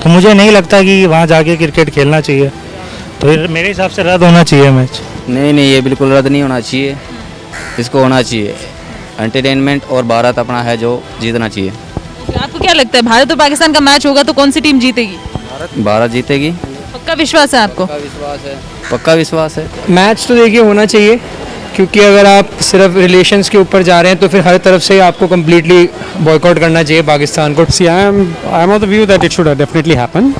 तो मुझे नहीं लगता कि वहाँ जाके क्रिकेट खेलना चाहिए। तो फिर मेरे हिसाब से रद्द होना चाहिए मैच। नहीं, ये बिल्कुल रद्द नहीं होना चाहिए, इसको होना चाहिए। एंटरटेनमेंट और भारत अपना है जो जीतना चाहिए। आपको क्या लगता है भारत और पाकिस्तान का मैच होगा तो कौन सी टीम जीतेगी? भारत जीतेगी। पक्का विश्वास है आपको? पक्का विश्वास है। मैच तो देखिए होना चाहिए, क्योंकि अगर आप सिर्फ रिलेशंस के ऊपर जा रहे हैं तो फिर हर तरफ से आपको कम्प्लीटली बॉयकॉट करना चाहिए पाकिस्तान को। See, I am of the view that it should definitely happen.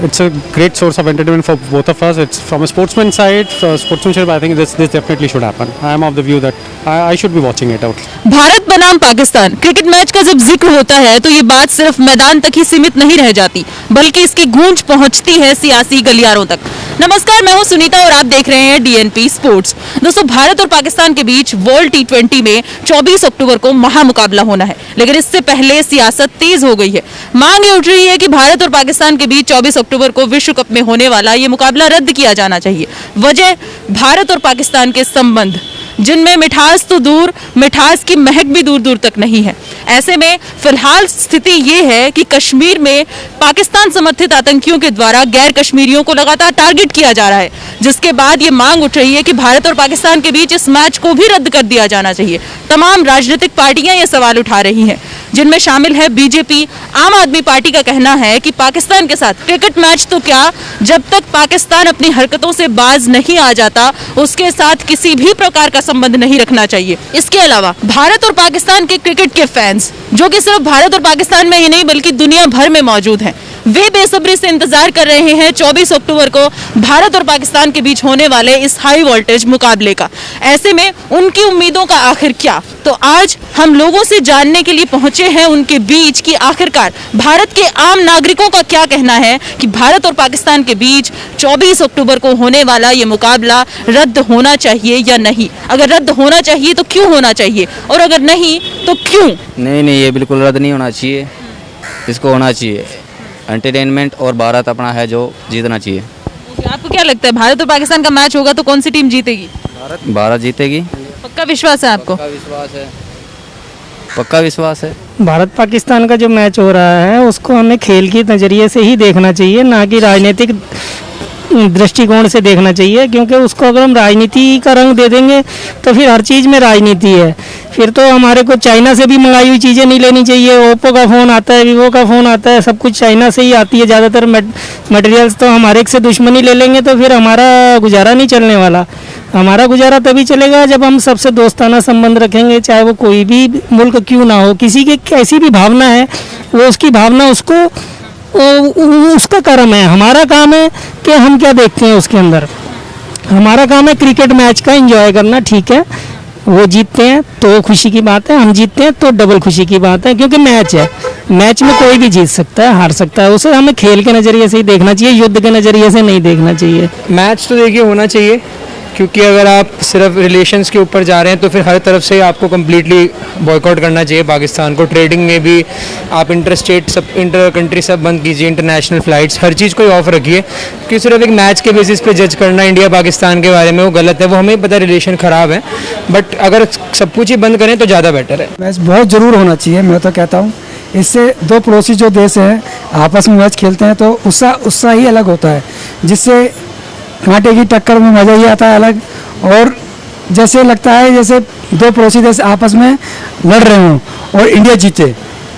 It's a great source of entertainment for both of us. It's from a sportsman side, sportsmanship. I think this definitely should happen. I am of the view that I should be watching it out. Bharat बनाम Pakistan cricket match का जब जिक्र होता है तो ये बात सिर्फ मैदान तक ही सीमित नहीं रह जाती, बल्कि इसकी गूंज पहुंचती है सियासी गलियारों तक। नमस्कार, मैं हूं सुनीता और आप देख रहे हैं डीएनपी स्पोर्ट्स। दोस्तों, भारत और पाकिस्तान के बीच वर्ल्ड टी20 में 24 अक्टूबर को महामुकाबला होना है, लेकिन इससे पहले सियासत तेज हो गई है। मांग ये उठ रही है कि भारत और पाकिस्तान के बीच 24 अक्टूबर को विश्व कप में होने वाला ये मुकाबला रद्द किया जाना चाहिए। वजह भारत और पाकिस्तान के संबंध, जिनमें मिठास तो दूर, मिठास की महक भी दूर दूर तक नहीं है। ऐसे में फिलहाल स्थिति ये है कि कश्मीर में पाकिस्तान समर्थित आतंकियों के द्वारा गैर कश्मीरियों को लगातार टारगेट किया जा रहा है, जिसके बाद ये मांग उठ रही है कि भारत और पाकिस्तान के बीच इस मैच को भी रद्द कर दिया जाना चाहिए। तमाम राजनीतिक पार्टियां ये सवाल उठा रही हैं, जिनमें शामिल है बीजेपी। आम आदमी पार्टी का कहना है कि पाकिस्तान के साथ क्रिकेट मैच तो क्या, जब तक पाकिस्तान अपनी हरकतों से बाज नहीं आ जाता उसके साथ किसी भी प्रकार का संबंध नहीं रखना चाहिए। इसके अलावा भारत और पाकिस्तान के क्रिकेट के फैंस, जो कि सिर्फ भारत और पाकिस्तान में ही नहीं बल्कि दुनिया भर में मौजूद हैं, वे बेसब्री से इंतजार कर रहे हैं 24 अक्टूबर को भारत और पाकिस्तान के बीच होने वाले इस हाई वोल्टेज मुकाबले का। ऐसे में उनकी उम्मीदों का आखिर क्या? तो आज हम लोगों से जानने के लिए पहुंचे हैं उनके बीच कि आखिरकार भारत के आम नागरिकों का क्या कहना है कि भारत और पाकिस्तान के बीच 24 अक्टूबर को होने वाला ये मुकाबला रद्द होना चाहिए या नहीं। अगर रद्द होना चाहिए तो क्यों होना चाहिए, और अगर नहीं तो क्यों? नहीं, ये बिल्कुल रद्द नहीं होना चाहिए, इसको होना चाहिए। एंटरटेनमेंट और भारत अपना है जो जीतना चाहिए। आपको क्या लगता है भारत और पाकिस्तान का मैच होगा तो कौन सी टीम जीतेगी? भारत जीतेगी। पक्का विश्वास है आपको? पक्का विश्वास है। भारत पाकिस्तान का जो मैच हो रहा है उसको हमें खेल के नज़रिए से ही देखना चाहिए, ना कि राजनीतिक दृष्टिकोण से देखना चाहिए, क्योंकि उसको अगर हम राजनीति का रंग दे देंगे तो फिर हर चीज़ में राजनीति है। फिर तो हमारे को चाइना से भी मंगाई हुई चीज़ें नहीं लेनी चाहिए। ओप्पो का फ़ोन आता है, वीवो का फ़ोन आता है, सब कुछ चाइना से ही आती है ज़्यादातर मटेरियल्स। तो हमारे से दुश्मनी ले लेंगे तो फिर हमारा गुजारा नहीं चलने वाला। हमारा गुजारा तभी चलेगा जब हम सबसे दोस्ताना संबंध रखेंगे, चाहे वो कोई भी मुल्क क्यों ना हो। किसी की कैसी भी भावना है वो उसकी भावना उसका कर्म है। हमारा काम है कि हम क्या देखते हैं उसके अंदर। हमारा काम है क्रिकेट मैच का एंजॉय करना, ठीक है। वो जीतते हैं तो खुशी की बात है, हम जीतते हैं तो डबल खुशी की बात है, क्योंकि मैच है। मैच में कोई भी जीत सकता है, हार सकता है। उसे हमें खेल के नज़रिए से ही देखना चाहिए, युद्ध के नज़रिए से नहीं देखना चाहिए। मैच तो देखिए होना चाहिए, क्योंकि अगर आप सिर्फ रिलेशंस के ऊपर जा रहे हैं तो फिर हर तरफ से आपको कम्प्लीटली बॉयकॉट करना चाहिए पाकिस्तान को। ट्रेडिंग में भी आप इंटर कंट्री सब बंद कीजिए, इंटरनेशनल फ़्लाइट्स, हर चीज़ को ही ऑफ रखिए। क्योंकि सिर्फ एक मैच के बेसिस पे जज करना इंडिया पाकिस्तान के बारे में वो गलत है। वो हमें पता रिलेशन ख़राब है, बट अगर सब कुछ ही बंद करें तो ज़्यादा बेटर है। मैच बहुत ज़रूर होना चाहिए, मैं तो कहता हूँ। इससे दो पड़ोसी जो देश हैं आपस में मैच खेलते हैं तो उत्साह ही अलग होता है, जिससे कांटे की टक्कर में मज़ा ही आता है अलग। और जैसे लगता है जैसे दो पड़ोसी देश आपस में लड़ रहे हों और इंडिया जीते,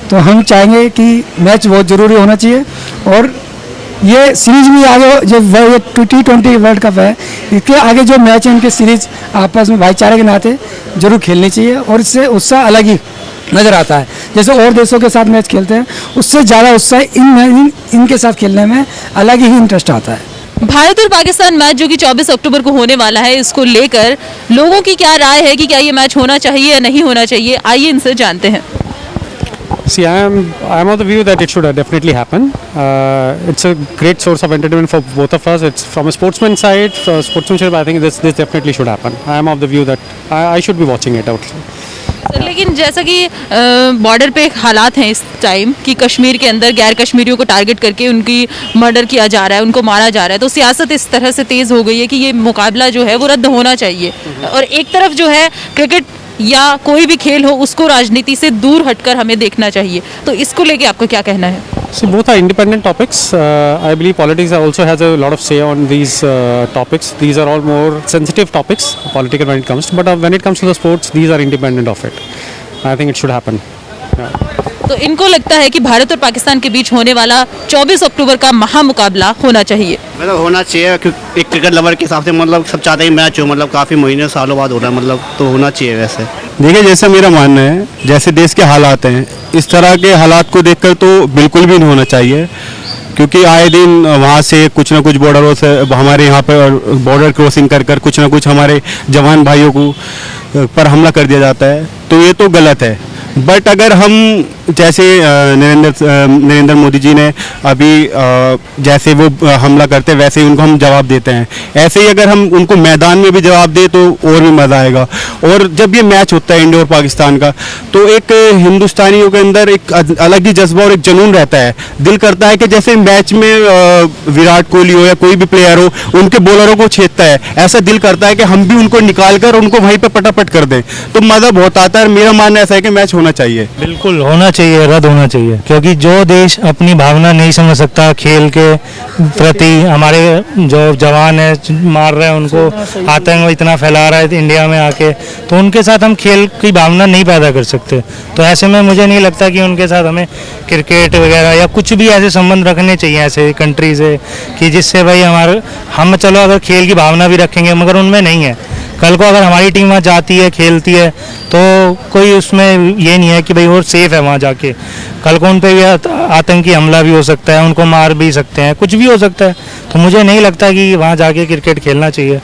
तो हम चाहेंगे कि मैच बहुत ज़रूरी होना चाहिए। और ये सीरीज भी आगे जो T20 वर्ल्ड कप है, इसके आगे जो मैच है इनके सीरीज आपस में भाईचारे के नाते जरूर खेलनी चाहिए, और इससे उत्साह अलग ही नज़र आता है। जैसे और देशों के साथ मैच खेलते हैं उससे ज़्यादा उत्साह इनके साथ खेलने में अलग ही इंटरेस्ट आता है। भारत और पाकिस्तान मैच जो कि 24 अक्टूबर को होने वाला है, इसको लेकर लोगों की क्या राय है कि क्या ये मैच होना चाहिए या नहीं होना चाहिए? आइए इनसे जानते हैं। See, I am of the view that it should definitely happen. It's a great source of entertainment for both of us. It's from a sportsman side, sportsmanship. I think this definitely should happen. I am of the view that I should be watching it out. Sir, लेकिन जैसा कि border पे हालात हैं इस time कि कश्मीर के अंदर गैर कश्मीरियों को टारगेट करके उनकी मर्डर किया जा रहा है, उनको मारा जा रहा है, तो सियासत इस तरह से तेज़ हो गई है कि ये मुकाबला जो है वो रद्द होना चाहिए। और एक तरफ जो है क्रिकेट या कोई भी खेल हो उसको राजनीति से दूर हटकर हमें देखना चाहिए, तो इसको लेके आपको क्या कहना है? See, both are independent topics. I believe politics also has a lot of say on these topics. These are all more sensitive topics, political when it comes to, but when it comes to the sports, these are independent of it. I think it should happen. Yeah. तो इनको लगता है कि भारत और पाकिस्तान के बीच होने वाला 24 अक्टूबर का महामुकाबला होना चाहिए। मतलब होना चाहिए, क्योंकि एक क्रिकेट लवर के हिसाब से मतलब सब चाहते हैं मैच हो, मतलब काफ़ी महीने सालों बाद हो रहा है, मतलब तो होना चाहिए वैसे। देखिए, जैसा मेरा मानना है, जैसे देश के हालात हैं, इस तरह के हालात को देखकर तो बिल्कुल भी नहीं होना चाहिए, क्योंकि आए दिन वहाँ से कुछ ना कुछ बॉर्डरों से हमारे यहाँ पर बॉर्डर क्रॉसिंग कर कर कुछ ना कुछ हमारे जवान भाइयों को पर हमला कर दिया जाता है, तो ये तो गलत है। बट अगर हम जैसे नरेंद्र मोदी जी ने अभी जैसे वो हमला करते हैं वैसे ही उनको हम जवाब देते हैं, ऐसे ही अगर हम उनको मैदान में भी जवाब दें तो और भी मज़ा आएगा। और जब ये मैच होता है इंडिया और पाकिस्तान का, तो एक हिंदुस्तानियों के अंदर एक अलग ही जज्बा और एक जुनून रहता है। दिल करता है कि जैसे मैच में विराट कोहली हो या कोई भी प्लेयर हो, उनके बॉलरों को छेदता है, ऐसा दिल करता है कि हम भी उनको निकाल कर उनको वहीं पर पटापट कर दें, तो मज़ा बहुत आता है। मेरा मानना ऐसा है कि मैच होना चाहिए। बिल्कुल होना चाहिए, रद्द होना चाहिए, क्योंकि जो देश अपनी भावना नहीं समझ सकता खेल के प्रति, हमारे जो जवान है मार रहे हैं उनको, आतंक इतना फैला रहा है इंडिया में आके, तो उनके साथ हम खेल की भावना नहीं पैदा कर सकते। तो ऐसे में मुझे नहीं लगता कि उनके साथ हमें क्रिकेट वगैरह या कुछ भी ऐसे संबंध रखने चाहिए ऐसे कंट्री से, कि जिससे भाई हम चलो अगर खेल की भावना भी रखेंगे मगर उनमें नहीं है। कल को अगर हमारी टीम वहाँ जाती है खेलती है तो कोई उसमें ये नहीं है कि भाई वो सेफ है वहाँ जाके, कल को उन पे भी आतंकी हमला भी हो सकता है, उनको मार भी सकते हैं, कुछ भी हो सकता है। तो मुझे नहीं लगता कि वहाँ जाके क्रिकेट खेलना चाहिए,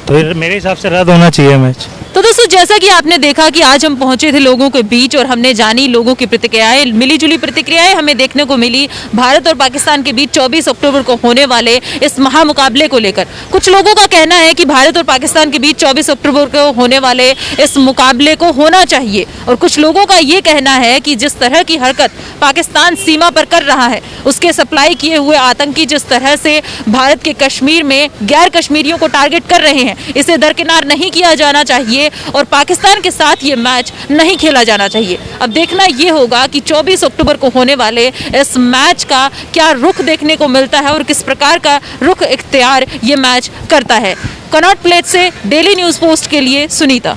तो मेरे हिसाब से रद्द होना चाहिए मैच। तो दोस्तों, जैसा कि आपने देखा कि आज हम पहुंचे थे लोगों के बीच और हमने जानी लोगों की प्रतिक्रियाएं, मिली जुली प्रतिक्रियाएं हमें देखने को मिली भारत और पाकिस्तान के बीच 24 अक्टूबर को होने वाले इस महामुकाबले को लेकर। कुछ लोगों का कहना है कि भारत और पाकिस्तान के बीच 24 अक्टूबर को होने वाले इस मुकाबले को होना चाहिए, और कुछ लोगों का ये कहना है कि जिस तरह की हरकत पाकिस्तान सीमा पर कर रहा है, उसके सप्लाई किए हुए आतंकी जिस तरह से भारत के कश्मीर में गैर कश्मीरियों को टारगेट कर रहे हैं, इसे दरकिनार नहीं किया जाना चाहिए और पाकिस्तान के साथ ये मैच नहीं खेला जाना चाहिए। अब देखना ये होगा कि 24 अक्टूबर को होने वाले इस मैच का क्या रुख देखने को मिलता है और किस प्रकार का रुख इख्तियार ये मैच करता है। कनॉट प्लेस से डेली न्यूज़ पोस्ट के लिए सुनीता।